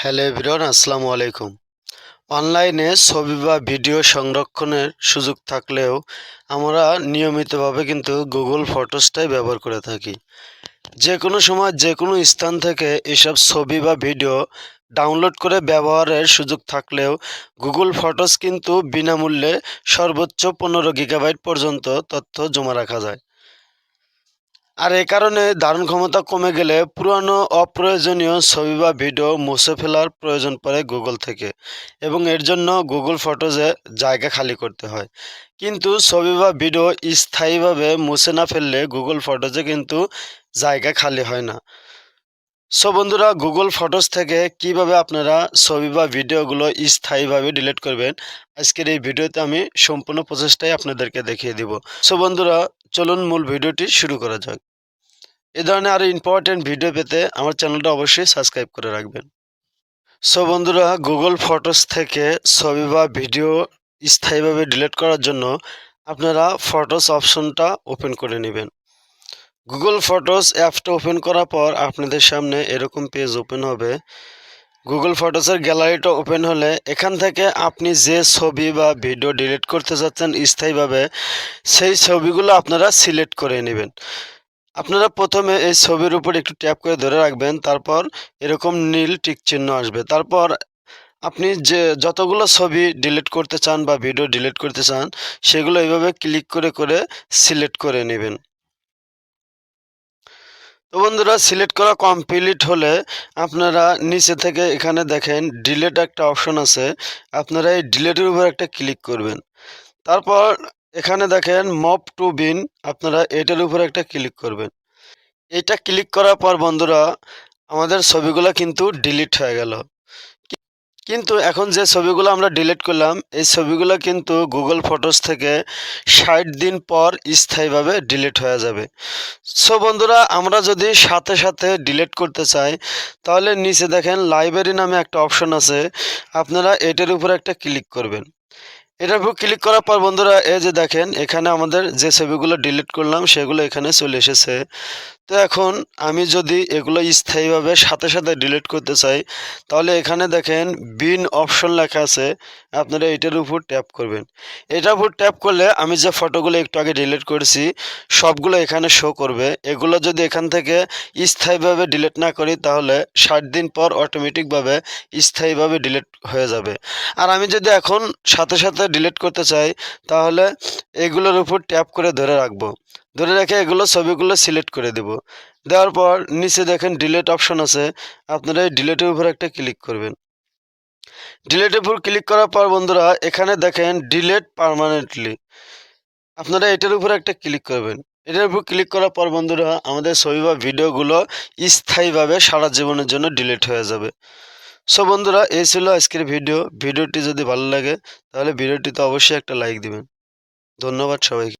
Hello everyone, আসসালামু আলাইকুম। অনলাইনে ছবি বা ভিডিও সংরক্ষণের সুযোগ থাকলেও আমরা নিয়মিতভাবে কিন্তু গুগল ফটোসটাই ব্যবহার করে থাকি। যে কোনো সময় যে কোনো স্থান থেকে এসব ছবি বা ভিডিও ডাউনলোড করে ব্যবহারের সুযোগ থাকলেও গুগল ফটোস কিন্তু বিনামূল্যে সর্বোচ্চ 15 GB পর্যন্ত তথ্য জমা রাখা যায়। আর এ কারণে ধারণ ক্ষমতা কমে গেলে পুরানো অপ্রয়োজনীয় ছবি বা ভিডিও মুছে ফেলার প্রয়োজন পড়ে গুগল থেকে, এবং এর জন্য গুগল ফটোজে জায়গা খালি করতে হয়। কিন্তু ছবি বা ভিডিও স্থায়ীভাবে মুছে না ফেললে গুগল ফটোজে কিন্তু জায়গা খালি হয় না। সো বন্ধুরা, গুগল ফটোস থেকে কিভাবে আপনারা ছবি বা ভিডিওগুলো স্থায়ীভাবে ডিলিট করবেন, আজকের এই ভিডিওতে আমি সম্পূর্ণ প্রচেষ্টাই আপনাদেরকে দেখিয়ে দিব। সো বন্ধুরা, চলুন মূল ভিডিওটি শুরু করা যাক। এ ধরনের আরও ইম্পর্টেন্ট ভিডিও পেতে আমার চ্যানেলটা অবশ্যই সাবস্ক্রাইব করে রাখবেন। সো বন্ধুরা, গুগল ফটোস থেকে ছবি বা ভিডিও স্থায়ীভাবে ডিলিট করার জন্য আপনারা ফটোস অপশনটা ওপেন করে নেবেন। গুগল ফটোস অ্যাপটা ওপেন করার পর আপনাদের সামনে এরকম পেজ ওপেন হবে। গুগল ফটোসের গ্যালারিটা ওপেন হলে এখান থেকে আপনি যে ছবি বা ভিডিও ডিলিট করতে চাচ্ছেন স্থায়ীভাবে, সেই ছবিগুলো আপনারা সিলেক্ট করে নেবেন। আপনারা প্রথমে এই ছবির উপর একটু ট্যাপ করে ধরে রাখবেন, তারপর এরকম নীল টিক চিহ্ন আসবে। তারপর আপনি যে যতগুলো ছবি ডিলিট করতে চান বা ভিডিও ডিলিট করতে চান সেগুলো এইভাবে ক্লিক করে করে সিলেক্ট করে নেবেন। তো বন্ধুরা, সিলেক্ট করা কমপ্লিট হলে আপনারা নিচে থেকে এখানে দেখেন ডিলিট একটা অপশন আছে, আপনারা এই ডিলিটের উপর একটা ক্লিক করবেন। তারপর এখানে দেখেন মুভ টু বিন, আপনারা এটার উপর একটা ক্লিক করবেন। এটা ক্লিক করার পর বন্ধুরা, আমাদের ছবিগুলো কিন্তু ডিলিট হয়ে গেল। কিন্তু এখন যে ছবিগুলো আমরা ডিলিট করলাম এই ছবিগুলো কিন্তু গুগল ফটোস থেকে 60 দিন পর স্থায়ীভাবে ডিলিট হয়ে যাবে। সো বন্ধুরা, আমরা যদি সাথে সাথে ডিলিট করতে চাই তাহলে নিচে দেখেন লাইব্রেরি নামে একটা অপশন আছে, আপনারা এটার উপর একটা ক্লিক করবেন। এটার উপর ক্লিক করার পর বন্ধুরা, এই যে দেখেন এখানে আমাদের যে ছবিগুলো ডিলিট করলাম সেগুলো এখানে চলে এসেছে। তো এখন আমি যদি এগুলো স্থায়ীভাবে সাথে সাথে ডিলিট করতে চাই তাহলে এখানে দেখেন বিন অপশন লেখা আছে, আপনারা এটার উপর ট্যাপ করবেন। এটার উপর ট্যাপ করলে আমি যে ফটোগুলো একটু আগে ডিলিট করেছি সবগুলো এখানে শো করবে। এগুলো যদি এখান থেকে স্থায়ীভাবে ডিলিট না করি তাহলে 60 দিন পর অটোমেটিকভাবে স্থায়ীভাবে ডিলিট হয়ে যাবে। আর আমি যদি এখন সাথে সাথে ডিলিট করতে চাই তাহলে এগুলোর উপর ট্যাপ করে ধরে রাখবো, ধরে রেখে এগুলো ছবিগুলো সিলেক্ট করে দেব। দেওয়ার পর নিচে দেখেন ডিলিট অপশন আছে, আপনারা এই ডিলিটের উপর একটা ক্লিক করবেন। ডিলিটের উপর ক্লিক করার পর বন্ধুরা এখানে দেখেন ডিলিট পার্মানেন্টলি, আপনারা এটার উপর একটা ক্লিক করবেন। এটার উপর ক্লিক করার পর বন্ধুরা আমাদের ছবি বা ভিডিওগুলো স্থায়ীভাবে সারা জীবনের জন্য ডিলিট হয়ে যাবে। সো বন্ধুরা, এই ছিল আজকের ভিডিওটি যদি ভালো লাগে তাহলে ভিডিওটিতে অবশ্যই একটা লাইক দিবেন। ধন্যবাদ সবাইকে।